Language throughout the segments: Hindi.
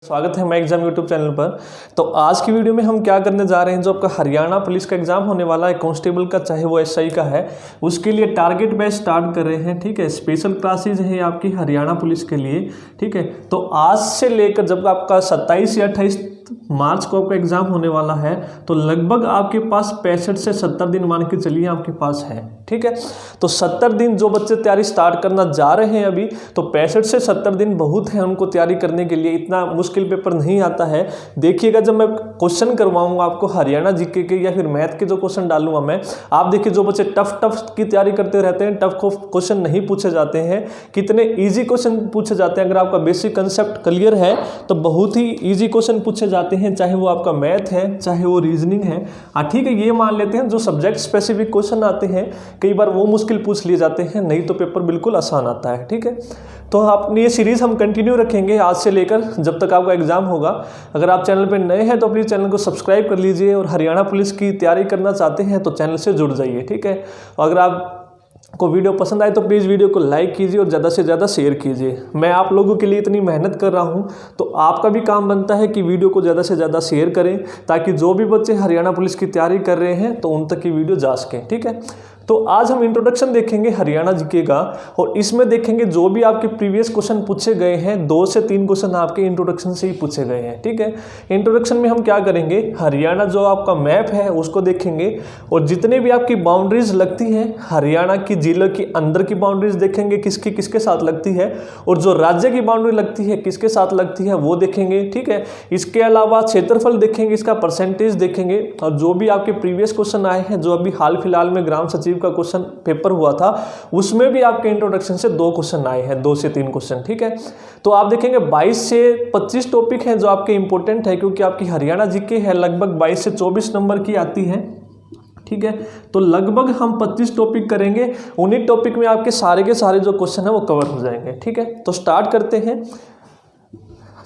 स्वागत है मैं एग्जाम यूट्यूब चैनल पर। तो आज की वीडियो में हम क्या करने जा रहे हैं, जो आपका हरियाणा पुलिस का एग्जाम होने वाला है कांस्टेबल का, चाहे वो एसआई का है, उसके लिए टारगेट बैच स्टार्ट कर रहे हैं। ठीक है, स्पेशल क्लासेज है आपकी हरियाणा पुलिस के लिए। ठीक है, तो आज से लेकर जब आपका 27 या 28 मार्च को आपका एग्जाम होने वाला है, तो लगभग आपके पास 65 से 70 दिन मान के चलिए आपके पास है। ठीक है, तो 70 दिन जो बच्चे तैयारी स्टार्ट करना जा रहे हैं अभी, तो 65 से 70 दिन बहुत है उनको तैयारी करने के लिए। इतना मुश्किल पेपर नहीं आता है। देखिएगा जब मैं क्वेश्चन करवाऊंगा आपको हरियाणा जीके के या फिर मैथ के जो क्वेश्चन डालूंगा मैं, आप देखिए जो बच्चे टफ की तैयारी करते रहते हैं, टफ क्वेश्चन नहीं पूछे जाते हैं, कितने ईजी क्वेश्चन पूछे जाते हैं। अगर आपका बेसिक कंसेप्ट क्लियर है तो बहुत ही ईजी क्वेश्चन पूछे जाते हैं, चाहे वो आपका मैथ है चाहे वो रीजनिंग है। ठीक है, ये मान लेते हैं जो सब्जेक्ट स्पेसिफिक क्वेश्चन आते हैं कई बार वो मुश्किल पूछ लिए जाते हैं, नहीं तो पेपर बिल्कुल आसान आता है। ठीक है, तो अपनी ये सीरीज़ हम कंटिन्यू रखेंगे आज से लेकर जब तक आपका एग्जाम होगा। अगर आप चैनल पर नए हैं तो प्लीज़ चैनल को सब्सक्राइब कर लीजिए, और हरियाणा पुलिस की तैयारी करना चाहते हैं तो चैनल से जुड़ जाइए। ठीक है, अगर आप को वीडियो पसंद आए तो प्लीज़ वीडियो को लाइक कीजिए और ज़्यादा से ज़्यादा शेयर कीजिए। मैं आप लोगों के लिए इतनी मेहनत कर रहा हूं, तो आपका भी काम बनता है कि वीडियो को ज़्यादा से ज़्यादा शेयर करें, ताकि जो भी बच्चे हरियाणा पुलिस की तैयारी कर रहे हैं तो उन तक की वीडियो जा सके। ठीक है, तो आज हम इंट्रोडक्शन देखेंगे हरियाणा जीके का, और इसमें देखेंगे जो भी आपके प्रीवियस क्वेश्चन पूछे गए हैं, 2 से 3 क्वेश्चन आपके इंट्रोडक्शन से ही पूछे गए हैं। ठीक है, इंट्रोडक्शन में हम क्या करेंगे, हरियाणा जो आपका मैप है उसको देखेंगे, और जितने भी आपकी बाउंड्रीज लगती हैं हरियाणा की जिले की अंदर की बाउंड्रीज देखेंगे किसकी किसके साथ लगती है, और जो राज्य की बाउंड्री लगती है किसके साथ लगती है वो देखेंगे। ठीक है, इसके अलावा क्षेत्रफल देखेंगे, इसका परसेंटेज देखेंगे, और जो भी आपके प्रीवियस क्वेश्चन आए हैं, जो अभी हाल फिलहाल में ग्राम सचिव का क्वेश्चन पेपर हुआ था, उसमें भी आपके इंट्रोडक्शन से 2 क्वेश्चन आए हैं, 2 से 3 क्वेश्चन। ठीक है, तो आप देखेंगे 22 से 25 टॉपिक हैं जो आपके इंपॉर्टेंट है, क्योंकि आपकी हरियाणा जीके है लगभग 22 से 24 नंबर की आती है। ठीक है, तो लगभग हम 25 टॉपिक करेंगे, उन्हीं टॉपिक में आपके सारे के सारे जो क्वेश्चन है वो कवर हो जाएंगे। ठीक है, तो स्टार्ट करते हैं।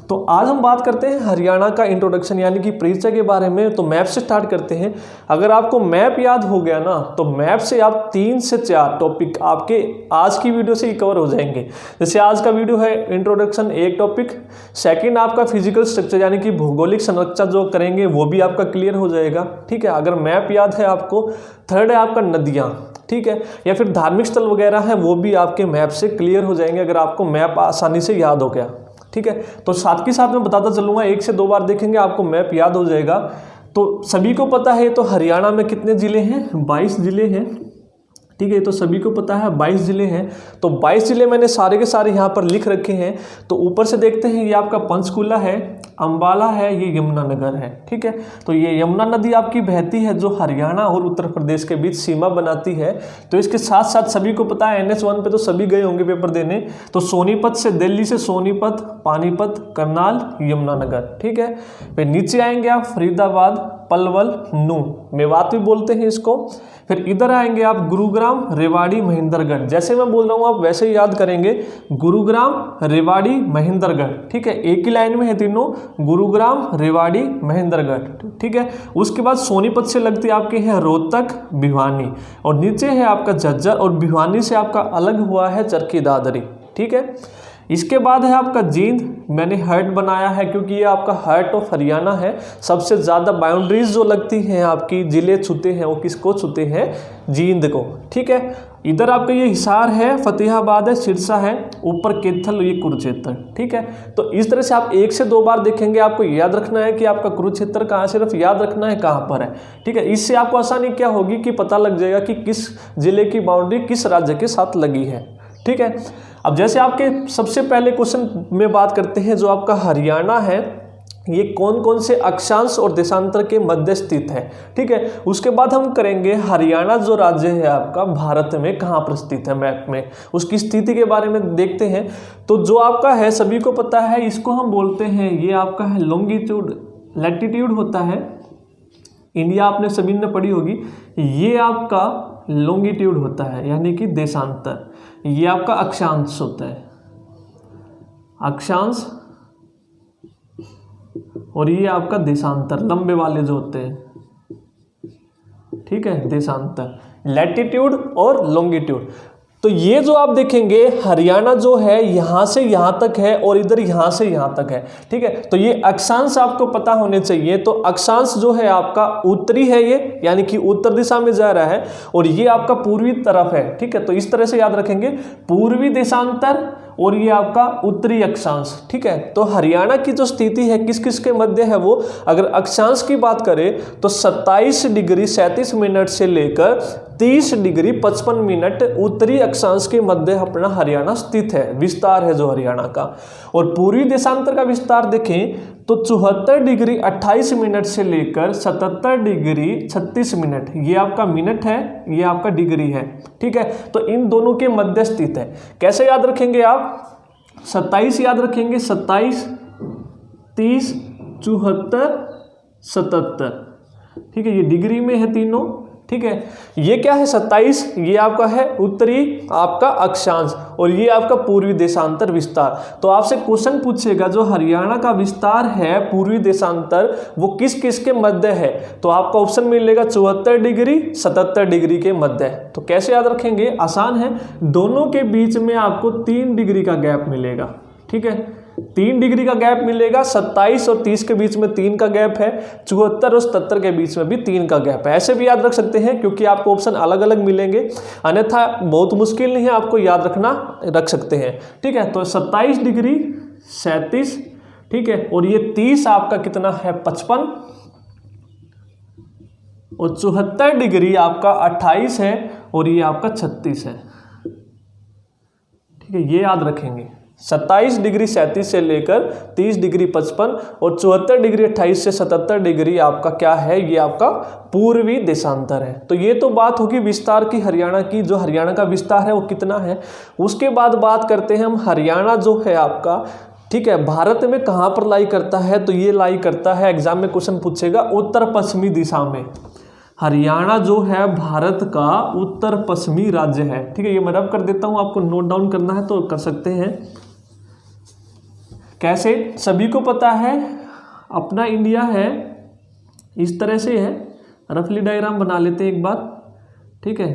तो आज हम बात करते हैं हरियाणा का इंट्रोडक्शन यानी कि परिचय के बारे में। तो मैप से स्टार्ट करते हैं। अगर आपको मैप याद हो गया ना, तो मैप से आप 3 से 4 टॉपिक आपके आज की वीडियो से ही कवर हो जाएंगे। जैसे आज का वीडियो है इंट्रोडक्शन, एक टॉपिक, सेकंड आपका फिजिकल स्ट्रक्चर यानी कि भौगोलिक संरचना जो करेंगे वो भी आपका क्लियर हो जाएगा। ठीक है, अगर मैप याद है आपको, थर्ड है आपका नदियाँ, ठीक है, या फिर धार्मिक स्थल वगैरह हैं, वो भी आपके मैप से क्लियर हो जाएंगे अगर आपको मैप आसानी से याद हो गया। ठीक है, तो साथ के साथ मैं बताता चलूँगा, 1 से 2 बार देखेंगे आपको मैप याद हो जाएगा। तो सभी को पता है तो हरियाणा में कितने ज़िले हैं, 22 ज़िले हैं। ठीक है, तो सभी को पता है 22 ज़िले हैं। तो 22 ज़िले मैंने सारे के सारे यहाँ पर लिख रखे हैं। तो ऊपर से देखते हैं, ये आपका पंचकुला है, अंबाला है, ये यमुनानगर है। ठीक है, तो ये यमुना नदी आपकी बहती है जो हरियाणा और उत्तर प्रदेश के बीच सीमा बनाती है। तो इसके साथ साथ सभी को पता है NH1 पे तो सभी गए होंगे पेपर देने, तो सोनीपत से, दिल्ली से सोनीपत, पानीपत, करनाल, यमुनानगर। ठीक है, फिर नीचे आएंगे आप फरीदाबाद, पलवल, नू, मेवात भी बोलते हैं इसको। फिर इधर आएंगे आप गुरुग्राम, रेवाड़ी, महेंद्रगढ़। जैसे मैं बोल रहा हूँ आप वैसे ही याद करेंगे, गुरुग्राम, रेवाड़ी, महेंद्रगढ़। ठीक है, एक ही लाइन में है तीनों, गुरुग्राम, रेवाड़ी, महेंद्रगढ़। ठीक है, उसके बाद सोनीपत से लगती है आपके हैं रोहतक, भिवानी, और नीचे है आपका झज्जर, और भिवानी से आपका अलग हुआ है चरखी दादरी। ठीक है, इसके बाद है आपका जींद, मैंने हार्ट बनाया है क्योंकि ये आपका हार्ट ऑफ हरियाणा है। सबसे ज़्यादा बाउंड्रीज जो लगती हैं आपकी जिले छूते हैं वो किसको छूते हैं, जींद को। ठीक है, इधर आपका ये हिसार है, फतेहाबाद है, सिरसा है, ऊपर कैथल, ये कुरुक्षेत्र। ठीक है, तो इस तरह से आप 1 से 2 बार देखेंगे। आपको याद रखना है कि आपका कुरुक्षेत्र कहाँ, सिर्फ याद रखना है कहाँ पर है। ठीक है, इससे आपको आसानी क्या होगी कि पता लग जाएगा कि किस जिले की बाउंड्री किस राज्य के साथ लगी है। ठीक है, अब जैसे आपके सबसे पहले क्वेश्चन में बात करते हैं, जो आपका हरियाणा है ये कौन कौन से अक्षांश और देशांतर के मध्य स्थित है। ठीक है, उसके बाद हम करेंगे हरियाणा जो राज्य है आपका भारत में कहाँ पर स्थित है, मैप में उसकी स्थिति के बारे में देखते हैं। तो जो आपका है सभी को पता है, इसको हम बोलते हैं, ये आपका है लॉन्गिट्यूड, लैटिट्यूड होता है, इंडिया आपने सभी ने पढ़ी होगी। ये आपका लॉन्गिट्यूड होता है यानी कि देशांतर, ये आपका अक्षांश होता है, अक्षांश, और ये आपका देशांतर, लंबे वाले जो होते हैं। ठीक है, देशांतर, लैटिट्यूड और लॉन्गिट्यूड। तो ये जो आप देखेंगे हरियाणा जो है यहाँ से यहाँ तक है और इधर यहाँ से यहाँ तक है, ठीक है। तो ये अक्षांश आपको पता होने चाहिए। तो अक्षांश जो है आपका उत्तरी है ये, यानी कि उत्तर दिशा में जा रहा है, और ये आपका पूर्वी तरफ है, ठीक है। तो इस तरह से याद रखेंगे, पूर्वी देशांतर और ये आपका उत्तरी अक्षांश, ठीक है। तो हरियाणा की जो स्थिति है किस किस के मध्य है वो, अगर अक्षांश की बात करें तो 27 डिग्री 37 मिनट से लेकर 30 डिग्री 55 मिनट उत्तरी अक्षांश के मध्य अपना हरियाणा स्थित है, विस्तार है जो हरियाणा का। और पूर्वी देशांतर का विस्तार देखें तो 74 डिग्री 28 मिनट से लेकर 77 डिग्री 36 मिनट, ये आपका मिनट है, ये आपका डिग्री है, ठीक है। तो इन दोनों के मध्य स्थित है। कैसे याद रखेंगे आप, 27 याद रखेंगे, 27, 30, 74, 77, ठीक है। ये डिग्री में है तीनों, ठीक है। ये क्या है 27, ये आपका है उत्तरी आपका अक्षांश, और ये आपका पूर्वी देशांतर विस्तार। तो आपसे क्वेश्चन पूछेगा जो हरियाणा का विस्तार है पूर्वी देशांतर वो किस किस के मध्य है, तो आपका ऑप्शन मिलेगा 74 डिग्री 77 डिग्री के मध्य। तो कैसे याद रखेंगे, आसान है, दोनों के बीच में आपको 3 डिग्री का गैप मिलेगा, ठीक है। 3 डिग्री का गैप मिलेगा, 27 और 30 के बीच में 3 का गैप है, 74 और 77 के बीच में भी 3 का गैप है। ऐसे भी याद रख सकते हैं क्योंकि आपको ऑप्शन अलग अलग मिलेंगे, अन्यथा बहुत मुश्किल नहीं है, आपको याद रखना, रख सकते हैं, ठीक है। तो 27 डिग्री 37, ठीक है, और ये 30 आपका कितना है 55, और 74 डिग्री आपका 28 है, और ये आपका 36 है, ठीक है। ये याद रखेंगे, 27 डिग्री 37 से लेकर 30 डिग्री 55 और 74 डिग्री 28 से 77 डिग्री आपका क्या है, ये आपका पूर्वी देशांतर है। तो ये तो बात होगी विस्तार की हरियाणा की, जो हरियाणा का विस्तार है वो कितना है। उसके बाद बात करते हैं हम हरियाणा जो है आपका, ठीक है, भारत में कहाँ पर लाई करता है, तो ये लाई करता है, एग्जाम में क्वेश्चन पूछेगा, उत्तर पश्चिमी दिशा में। हरियाणा जो है भारत का उत्तर पश्चिमी राज्य है, ठीक है। ये मैं रब कर देता हूँ, आपको नोट डाउन करना है तो कर सकते हैं। कैसे, सभी को पता है अपना इंडिया है इस तरह से है, रफली डायग्राम बना लेते हैं एक बार, ठीक है।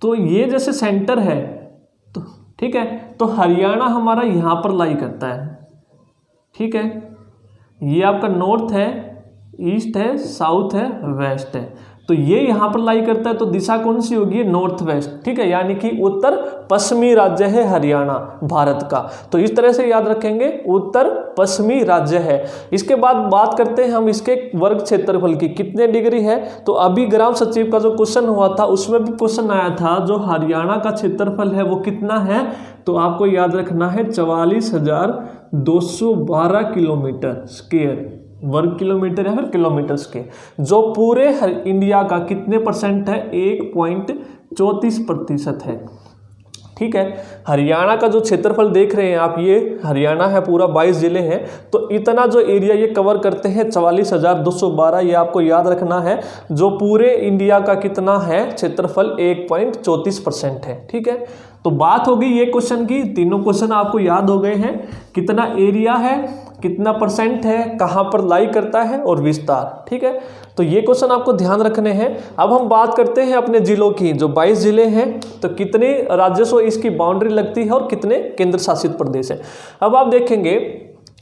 तो ये जैसे सेंटर है, तो ठीक है, तो हरियाणा हमारा यहाँ पर लाई करता है, ठीक है। ये आपका नॉर्थ है, ईस्ट है, साउथ है, वेस्ट है, तो ये यहाँ पर लाई करता है, तो दिशा कौन सी होगी, नॉर्थ वेस्ट, ठीक है, यानी कि उत्तर पश्चिमी राज्य है हरियाणा भारत का। तो इस तरह से याद रखेंगे, उत्तर पश्चिमी राज्य है। इसके बाद बात करते हैं हम इसके वर्ग क्षेत्रफल की, कितने डिग्री है। तो अभी ग्राम सचिव का जो क्वेश्चन हुआ था उसमें भी क्वेश्चन आया था, जो हरियाणा का क्षेत्रफल है वो कितना है, तो आपको याद रखना है 44,212 किलोमीटर स्क्वायर, वर्ग किलोमीटर या फिर किलोमीटर के, जो पूरे इंडिया का कितने परसेंट है, 1.34% है, ठीक है। हरियाणा का जो क्षेत्रफल देख रहे हैं आप, ये हरियाणा है पूरा 22 जिले हैं, तो इतना जो एरिया ये कवर करते हैं 44,212, ये आपको याद रखना है, जो पूरे इंडिया का कितना है क्षेत्रफल 1.34% है, ठीक है। तो बात होगी ये क्वेश्चन की, तीनों क्वेश्चन आपको याद हो गए हैं, कितना एरिया है, कितना परसेंट है, कहाँ पर लाई करता है और विस्तार, ठीक है। तो ये क्वेश्चन आपको ध्यान रखने हैं। अब हम बात करते हैं अपने जिलों की, जो 22 जिले हैं, तो कितने राज्यों इसकी बाउंड्री लगती है और कितने केंद्र शासित प्रदेश है। अब आप देखेंगे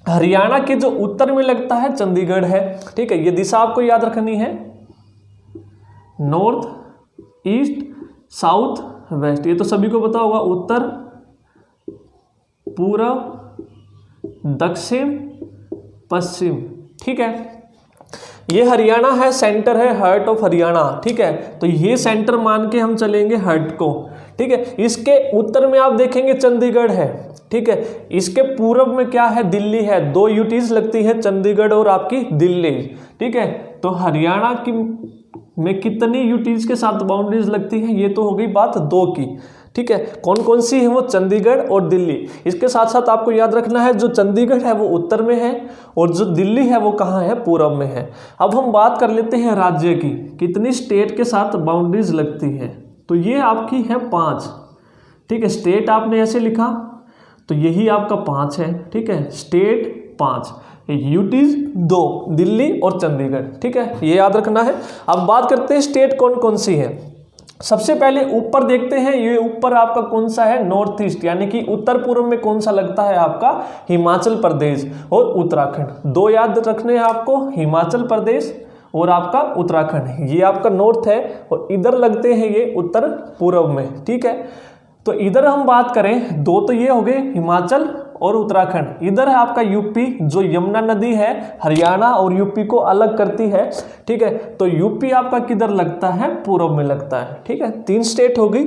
हरियाणा के जो उत्तर में लगता है चंडीगढ़ है, ठीक है। ये दिशा आपको याद रखनी है, नॉर्थ, ईस्ट, साउथ, वेस्ट, ये तो सभी को पता होगा, उत्तर, पूर्व, दक्षिण, पश्चिम, ठीक है। ये हरियाणा है, सेंटर है, हार्ट ऑफ हरियाणा, ठीक है। तो ये सेंटर मान के हम चलेंगे हार्ट को, ठीक है। इसके उत्तर में आप देखेंगे चंडीगढ़ है, ठीक है। इसके पूर्व में क्या है, दिल्ली है, 2 यूटीज लगती है, चंडीगढ़ और आपकी दिल्ली, ठीक है। तो हरियाणा की में कितनी यूटीज के साथ बाउंड्रीज लगती है, ये तो हो गई बात 2 की, ठीक है। कौन कौन सी है वो, चंडीगढ़ और दिल्ली। इसके साथ साथ आपको याद रखना है, जो चंडीगढ़ है वो उत्तर में है और जो दिल्ली है वो कहाँ है, पूर्व में है। अब हम बात कर लेते हैं राज्य की, कितनी स्टेट के साथ बाउंड्रीज लगती है, तो ये आपकी है 5, ठीक है। स्टेट आपने ऐसे लिखा तो यही आपका 5 है, ठीक है। स्टेट 5, यूटीज 2, दिल्ली और चंडीगढ़, ठीक है, ये याद रखना है। अब बात करते हैं स्टेट कौन कौन सी है। सबसे पहले ऊपर देखते हैं, ये ऊपर आपका कौन सा है, नॉर्थ ईस्ट, यानी कि उत्तर पूर्व में कौन सा लगता है आपका, हिमाचल प्रदेश और उत्तराखंड। दो याद रखने हैं आपको, हिमाचल प्रदेश और आपका उत्तराखंड, ये आपका नॉर्थ है और इधर लगते हैं ये उत्तर पूर्व में, ठीक है। तो इधर हम बात करें, दो तो ये हो गए हिमाचल और उत्तराखंड, इधर है आपका यूपी, जो यमुना नदी है हरियाणा और यूपी को अलग करती है, ठीक है। तो यूपी आपका किधर लगता है, पूर्व में लगता है, ठीक है। 3 स्टेट हो गई।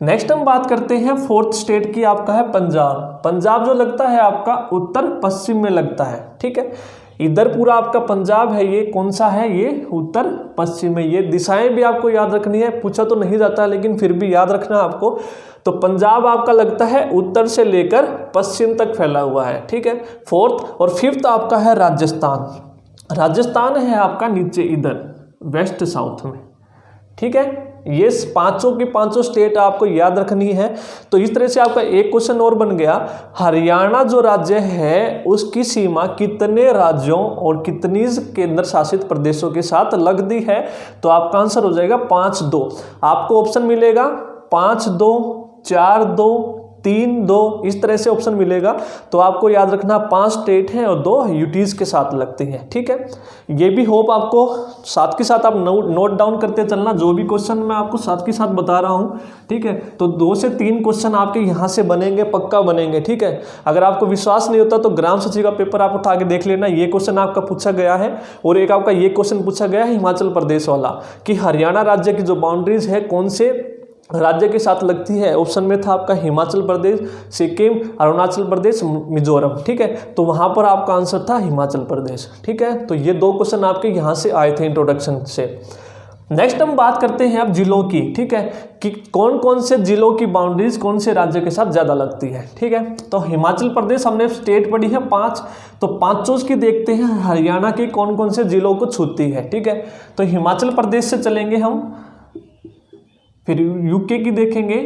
नेक्स्ट हम बात करते हैं 4th स्टेट की, आपका है पंजाब। पंजाब जो लगता है आपका उत्तर पश्चिम में लगता है, ठीक है। इधर पूरा आपका पंजाब है, ये कौन सा है, ये उत्तर पश्चिम में। ये दिशाएं भी आपको याद रखनी है, पूछा तो नहीं जाता लेकिन फिर भी याद रखना आपको। तो पंजाब आपका लगता है उत्तर से लेकर पश्चिम तक फैला हुआ है, ठीक है। 4th और 5th आपका है राजस्थान। राजस्थान है आपका नीचे इधर वेस्ट साउथ में, ठीक है। ये पांचों की पांचों स्टेट आपको याद रखनी है। तो इस तरह से आपका एक क्वेश्चन और बन गया, हरियाणा जो राज्य है उसकी सीमा कितने राज्यों और कितनी केंद्र शासित प्रदेशों के साथ लगती है। तो आपका आंसर हो जाएगा 5-2। आपको ऑप्शन मिलेगा 5-2, 4-2, 3-2, इस तरह से ऑप्शन मिलेगा। तो आपको याद रखना 5 स्टेट हैं और 2 यूटीज के साथ लगती हैं, ठीक है। ये भी होप आपको साथ के साथ आप नोट डाउन करते चलना, जो भी क्वेश्चन मैं आपको साथ के साथ बता रहा हूँ, ठीक है। तो 2 से 3 क्वेश्चन आपके यहाँ से बनेंगे, पक्का बनेंगे, ठीक है। अगर आपको विश्वास नहीं होता तो ग्राम सचिव का पेपर आप उठा के देख लेना, ये क्वेश्चन आपका पूछा गया है। और एक आपका ये क्वेश्चन पूछा गया है हिमाचल प्रदेश वाला, कि हरियाणा राज्य की जो बाउंड्रीज है कौन से राज्य के साथ लगती है। ऑप्शन में था आपका हिमाचल प्रदेश, सिक्किम, अरुणाचल प्रदेश, मिजोरम, ठीक है। तो वहां पर आपका आंसर था हिमाचल प्रदेश, ठीक है। तो ये 2 क्वेश्चन आपके यहां से आए थे इंट्रोडक्शन से। नेक्स्ट हम बात करते हैं अब जिलों की, ठीक है, कि कौन कौन से जिलों की बाउंड्रीज कौन से राज्य के साथ ज्यादा लगती है, ठीक है। तो हिमाचल प्रदेश हमने स्टेट पढ़ी है 5, तो 5 की देखते हैं हरियाणा के कौन कौन से जिलों को छूती है, ठीक है। तो हिमाचल प्रदेश से चलेंगे हम, फिर यूके की देखेंगे,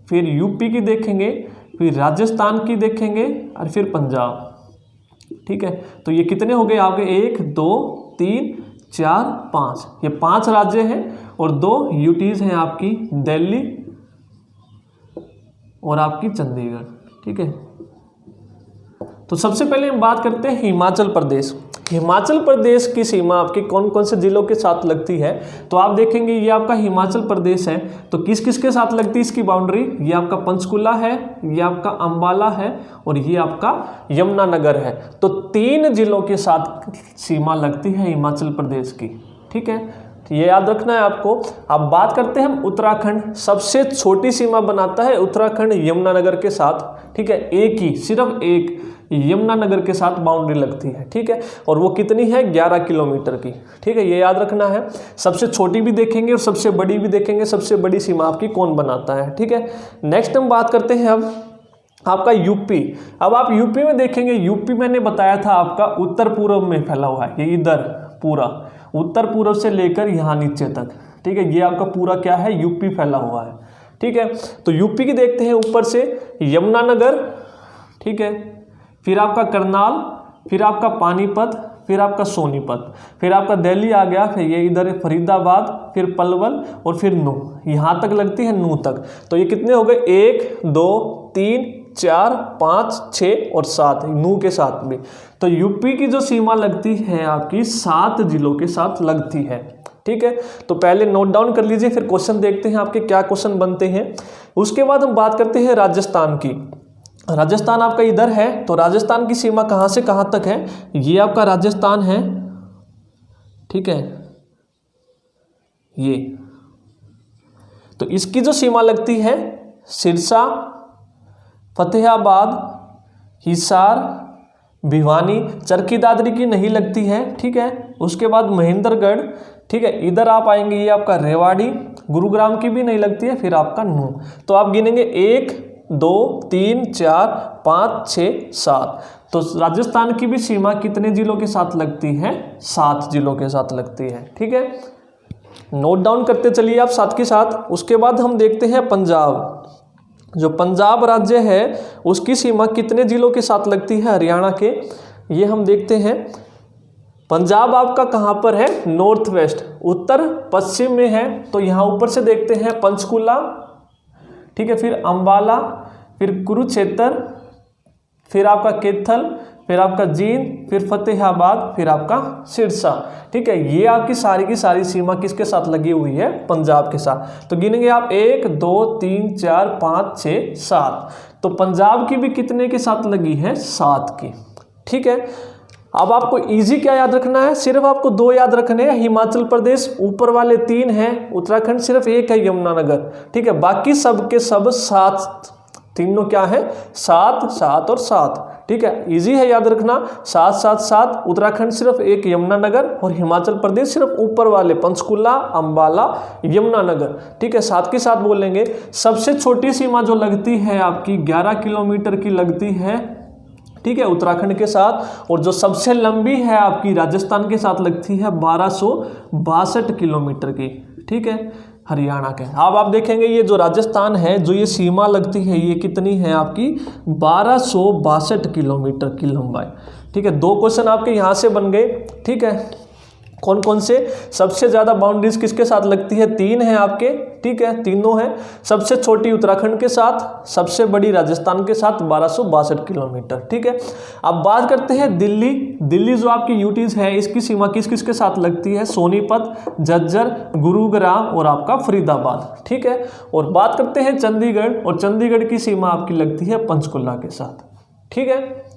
फिर यूपी की देखेंगे, फिर राजस्थान की देखेंगे और फिर पंजाब, ठीक है। तो ये कितने हो गए आपके, 1, 2, 3, 4, 5, ये 5 राज्य हैं और 2 यूटीज हैं आपकी, दिल्ली और आपकी चंडीगढ़, ठीक है। तो सबसे पहले हम बात करते हैं हिमाचल प्रदेश। हिमाचल प्रदेश की सीमा आपके कौन कौन से जिलों के साथ लगती है। तो आप देखेंगे ये आपका हिमाचल प्रदेश है, तो किस किस के साथ लगती है इसकी बाउंड्री, ये आपका पंचकुला है, ये आपका अंबाला है और ये आपका यमुनानगर है। तो 3 जिलों के साथ सीमा लगती है हिमाचल प्रदेश की, ठीक है। तो ये याद रखना है आपको। अब बात करते हैं हम उत्तराखंड। सबसे छोटी सीमा बनाता है उत्तराखंड यमुनानगर के साथ, ठीक है। एक ही, सिर्फ एक यमुनानगर के साथ बाउंड्री लगती है, ठीक है। और वो कितनी है, 11 किलोमीटर की, ठीक है। ये याद रखना है। सबसे छोटी भी देखेंगे और सबसे बड़ी भी देखेंगे, सबसे बड़ी सीमा आपकी कौन बनाता है, ठीक है। नेक्स्ट हम बात करते हैं अब आपका यूपी। अब आप यूपी में देखेंगे, यूपी मैंने बताया था आपका उत्तर पूर्व में फैला हुआ है, ये इधर पूरा उत्तर पूर्व से लेकर यहाँ नीचे तक, ठीक है। ये आपका पूरा क्या है, यूपी फैला हुआ है, ठीक है। तो यूपी की देखते हैं ऊपर से यमुनानगर, ठीक है, फिर आपका करनाल, फिर आपका पानीपत, फिर आपका सोनीपत, फिर आपका दिल्ली आ गया, फिर ये इधर फरीदाबाद, फिर पलवल और फिर नू, यहाँ तक लगती है नू तक। तो ये कितने हो गए, 1, 2, 3, 4, 5, 6 और 7, नू के साथ भी। तो यूपी की जो सीमा लगती है आपकी 7 जिलों के साथ लगती है, ठीक है। तो पहले नोट डाउन कर लीजिए, फिर क्वेश्चन देखते हैं आपके क्या क्वेश्चन बनते हैं। उसके बाद हम बात करते हैं राजस्थान की। राजस्थान आपका इधर है, तो राजस्थान की सीमा कहाँ से कहाँ तक है, ये आपका राजस्थान है, ठीक है। ये तो इसकी जो सीमा लगती है सिरसा, फतेहाबाद, हिसार, भिवानी, चरखी दादरी की नहीं लगती है, ठीक है। उसके बाद महेंद्रगढ़, ठीक है, इधर आप आएंगे, ये आपका रेवाड़ी, गुरुग्राम की भी नहीं लगती है, फिर आपका नू। तो आप गिनेंगे 1, 2, 3, 4, 5, 6, 7। तो राजस्थान की भी सीमा कितने जिलों के साथ लगती है, 7 जिलों के साथ लगती है, ठीक है। नोट डाउन करते चलिए आप साथ के साथ। उसके बाद हम देखते हैं पंजाब। जो पंजाब राज्य है उसकी सीमा कितने जिलों के साथ लगती है हरियाणा के, ये हम देखते हैं। पंजाब आपका कहाँ पर है, नॉर्थ वेस्ट, उत्तर पश्चिम में है। तो यहाँ ऊपर से देखते हैं पंचकुला, ठीक है, फिर अंबाला, फिर कुरुक्षेत्र, फिर आपका कैथल, फिर आपका जींद, फिर फतेहाबाद, फिर आपका सिरसा। ठीक है, ये आपकी सारी की सारी सीमा किसके साथ लगी हुई है, पंजाब के साथ। तो गिनेंगे आप 1 2 3 4 5 6 7। तो पंजाब की भी कितने के साथ लगी है, 7 की। ठीक है, अब आपको इजी क्या याद रखना है, सिर्फ आपको 2 याद रखने हैं। हिमाचल प्रदेश ऊपर वाले 3 हैं, उत्तराखंड सिर्फ 1 है, यमुनानगर। ठीक है, बाकी सब के सब 7, तीनों क्या है, 7 7 और 7। ठीक है, इजी है याद रखना, 7 7 7। उत्तराखंड सिर्फ 1 यमुनानगर, और हिमाचल प्रदेश सिर्फ ऊपर वाले पंचकुला, अंबाला, यमुनानगर। ठीक है, 7 के साथ बोलेंगे। सबसे छोटी सीमा जो लगती है आपकी 11 किलोमीटर की लगती है, ठीक है, उत्तराखंड के साथ। और जो सबसे लंबी है आपकी राजस्थान के साथ लगती है 1262 किलोमीटर की। ठीक है, हरियाणा के। अब आप देखेंगे ये जो राजस्थान है, जो ये सीमा लगती है, ये कितनी है आपकी, 1262 किलोमीटर की लंबाई। ठीक है, 2 क्वेश्चन आपके यहाँ से बन गए। ठीक है, कौन कौन से, सबसे ज़्यादा बाउंड्रीज किसके साथ लगती है, 3 है आपके। ठीक है, तीनों हैं, सबसे छोटी उत्तराखंड के साथ, सबसे बड़ी राजस्थान के साथ 1262 किलोमीटर। ठीक है, अब बात करते हैं दिल्ली। दिल्ली जो आपकी यूटीज है, इसकी सीमा किस किस के साथ लगती है, सोनीपत, झज्जर, गुरुग्राम और आपका फरीदाबाद। ठीक है, और बात करते हैं चंडीगढ़, और चंडीगढ़ की सीमा आपकी लगती है पंचकुला के साथ। ठीक है,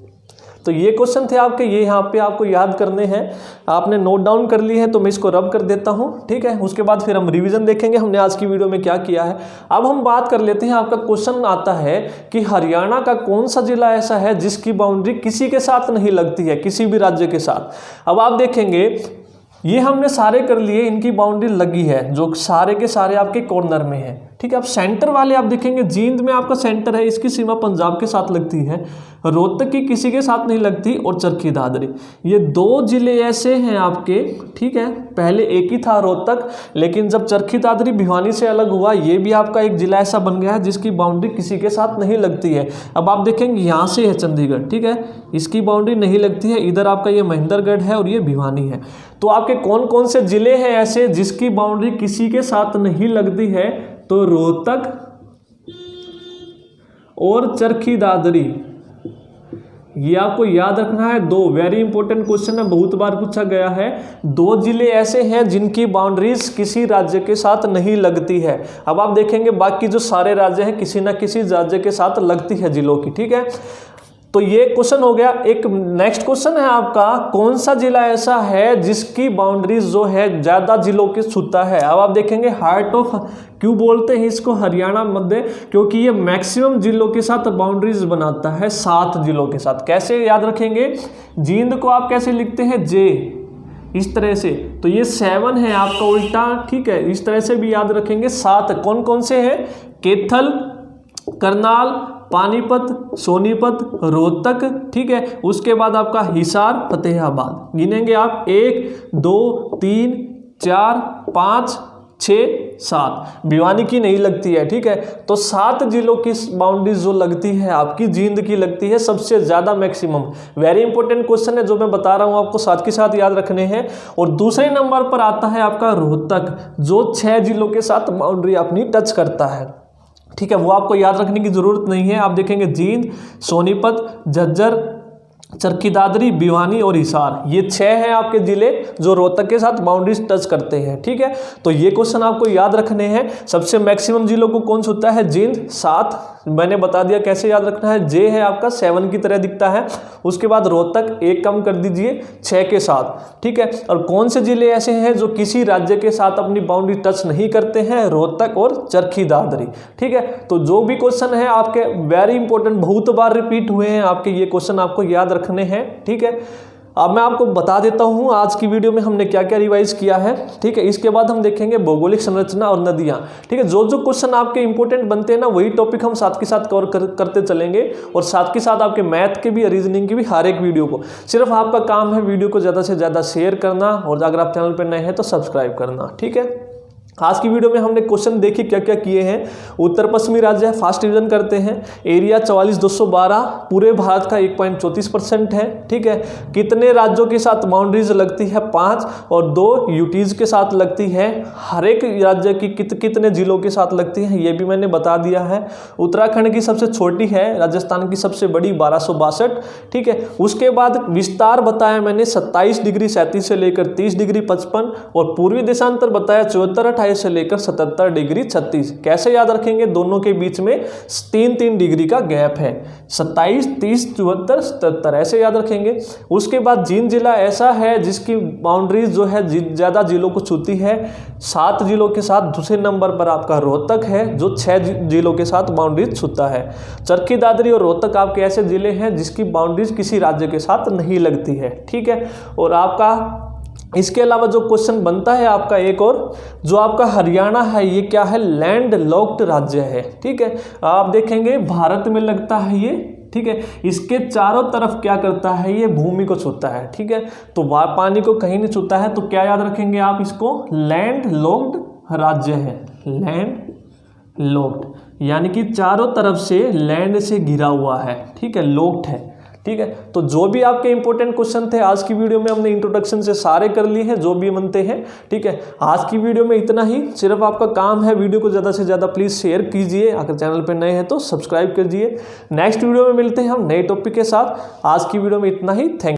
तो ये क्वेश्चन थे आपके, ये यहाँ पे आपको याद करने हैं। आपने नोट डाउन कर लिए हैं तो मैं इसको रब कर देता हूँ। ठीक है, उसके बाद फिर हम रिवीजन देखेंगे हमने आज की वीडियो में क्या किया है। अब हम बात कर लेते हैं, आपका क्वेश्चन आता है कि हरियाणा का कौन सा जिला ऐसा है जिसकी बाउंड्री किसी के साथ नहीं लगती है, किसी भी राज्य के साथ। अब आप देखेंगे ये हमने सारे कर लिए, इनकी बाउंड्री लगी है, जो सारे के सारे आपके कॉर्नर में है। ठीक है, अब सेंटर वाले आप देखेंगे, जींद में आपका सेंटर है, इसकी सीमा पंजाब के साथ लगती है। रोहतक की किसी के साथ नहीं लगती, और चरखी दादरी, ये 2 जिले ऐसे हैं आपके। ठीक है, पहले एक ही था रोहतक, लेकिन जब चरखी दादरी भिवानी से अलग हुआ, ये भी आपका एक जिला ऐसा बन गया है जिसकी बाउंड्री किसी के साथ नहीं लगती है। अब आप देखेंगे यहाँ से है चंडीगढ़, ठीक है, इसकी बाउंड्री नहीं लगती है, इधर आपका ये महेंद्रगढ़ है और ये भिवानी है। तो आपके कौन कौन से जिले हैं ऐसे जिसकी बाउंड्री किसी के साथ नहीं लगती है, तो रोहतक और चरखी दादरी, ये आपको याद रखना है। 2 वेरी इंपॉर्टेंट क्वेश्चन है, बहुत बार पूछा गया है। 2 जिले ऐसे हैं जिनकी बाउंड्रीज किसी राज्य के साथ नहीं लगती है। अब आप देखेंगे बाकी जो सारे राज्य हैं किसी ना किसी राज्य के साथ लगती है जिलों की। ठीक है, तो ये क्वेश्चन हो गया। एक नेक्स्ट क्वेश्चन है आपका, कौन सा जिला ऐसा है जिसकी बाउंड्रीज जो है ज्यादा जिलों की छूता है। अब आप देखेंगे हार्ट ऑफ, क्यों बोलते हैं इसको हरियाणा मध्य, क्योंकि ये मैक्सिमम जिलों के साथ बाउंड्रीज बनाता है, 7 जिलों के साथ। कैसे याद रखेंगे, जींद को आप कैसे लिखते हैं, जे, इस तरह से, तो ये 7 है आपका उल्टा। ठीक है, इस तरह से भी याद रखेंगे। 7 कौन कौन से हैं, कैथल, करनाल, पानीपत, सोनीपत, रोहतक। ठीक है, उसके बाद आपका हिसार, फतेहाबाद। गिनेंगे आप 1 2 3 4 5 6 7। भिवानी की नहीं लगती है। ठीक है, तो 7 जिलों की बाउंड्रीज जो लगती है आपकी, जींद की लगती है सबसे ज्यादा, मैक्सिमम। वेरी इंपॉर्टेंट क्वेश्चन है जो मैं बता रहा हूं आपको, साथ के साथ याद रखने हैं। और दूसरे नंबर पर आता है आपका रोहतक, जो 6 जिलों के साथ बाउंड्री अपनी टच करता है। ठीक है, वो आपको याद रखने की जरूरत नहीं है। आप देखेंगे जींद, सोनीपत, झज्जर, चरखी दादरी, भिवानी और हिसार, ये 6 हैं आपके जिले जो रोहतक के साथ बाउंड्रीज टच करते हैं। ठीक है, तो ये क्वेश्चन आपको याद रखने हैं। सबसे मैक्सिमम जिलों को कौन छूता है, जींद 7, मैंने बता दिया कैसे याद रखना है। जे है आपका 7 की तरह दिखता है। उसके बाद रोहतक 1 कम कर दीजिए, 6 के साथ। ठीक है, और कौन से जिले ऐसे हैं जो किसी राज्य के साथ अपनी बाउंड्री टच नहीं करते हैं, रोहतक और चरखी दादरी। ठीक है, तो जो भी क्वेश्चन है आपके वेरी इंपॉर्टेंट, बहुत बार रिपीट हुए हैं आपके, ये क्वेश्चन आपको याद रखने हैं। ठीक है, अब मैं आपको बता देता हूं आज की वीडियो में हमने क्या क्या रिवाइज किया है। ठीक है, इसके बाद हम देखेंगे भौगोलिक संरचना और नदियां। ठीक है, जो जो क्वेश्चन आपके इंपॉर्टेंट बनते हैं ना, वही टॉपिक हम साथ के साथ कवर करते चलेंगे। और साथ के साथ आपके मैथ के भी, रीजनिंग की भी, हर एक वीडियो को। सिर्फ आपका काम है वीडियो को ज़्यादा से ज़्यादा शेयर करना, और अगर आप चैनल पर नए हैं तो सब्सक्राइब करना। ठीक है, आज की वीडियो में हमने क्वेश्चन देखे क्या क्या किए हैं। उत्तर पश्चिमी राज्य है, फास्ट डिवीजन करते हैं। एरिया 44,212 पूरे भारत का 1.34% है। ठीक है, कितने राज्यों के साथ बाउंड्रीज लगती है 5 और 2 यूटीज के साथ लगती है। हर एक राज्य की कितने जिलों के साथ लगती है ये भी मैंने बता दिया है। उत्तराखंड की सबसे छोटी है, राजस्थान की सबसे बड़ी 1262। ठीक है, उसके बाद विस्तार बताया मैंने 27 डिग्री 37 से लेकर 30 डिग्री 55 और पूर्वी देशांतर बताया 74 से लेकर 77 डिग्री 36। कैसे याद रखेंगे, दोनों के बीच में 3-3 डिग्री का गैप है, 27, 30, 74, 77 ऐसे याद रखेंगे। उसके बाद जींद जिला ऐसा है जिसकी बाउंड्रीज जो है ज्यादा जिलों को छूती है, 7 जिलों के साथ। दूसरे नंबर पर आपका रोहतक है जो 6 जिलों के साथ बाउंड्रीज छूता है। चरखी दादरी और रोहतक आपके ऐसे जिले हैं जिसकी बाउंड्रीज किसी राज्य के साथ नहीं लगती है। ठीक है, और आपका इसके अलावा जो क्वेश्चन बनता है आपका एक और, जो आपका हरियाणा है ये क्या है, लैंड लॉक्ड राज्य है। ठीक है, आप देखेंगे भारत में लगता है ये। ठीक है, इसके चारों तरफ क्या करता है, ये भूमि को छूता है। ठीक है, तो पानी को कहीं नहीं छूता है, तो क्या याद रखेंगे आप इसको, लैंड लॉक्ड राज्य है। लैंड लॉक्ड यानी कि चारों तरफ से लैंड से घिरा हुआ है। ठीक है, लॉक्ड है। ठीक है, तो जो भी आपके इंपॉर्टेंट क्वेश्चन थे आज की वीडियो में हमने इंट्रोडक्शन से सारे कर लिए हैं जो भी बनते हैं। ठीक है, आज की वीडियो में इतना ही। सिर्फ आपका काम है वीडियो को ज़्यादा से ज़्यादा प्लीज़ शेयर कीजिए। अगर चैनल पर नए हैं तो सब्सक्राइब कीजिए। नेक्स्ट वीडियो में मिलते हैं हम नए टॉपिक के साथ। आज की वीडियो में इतना ही। थैंक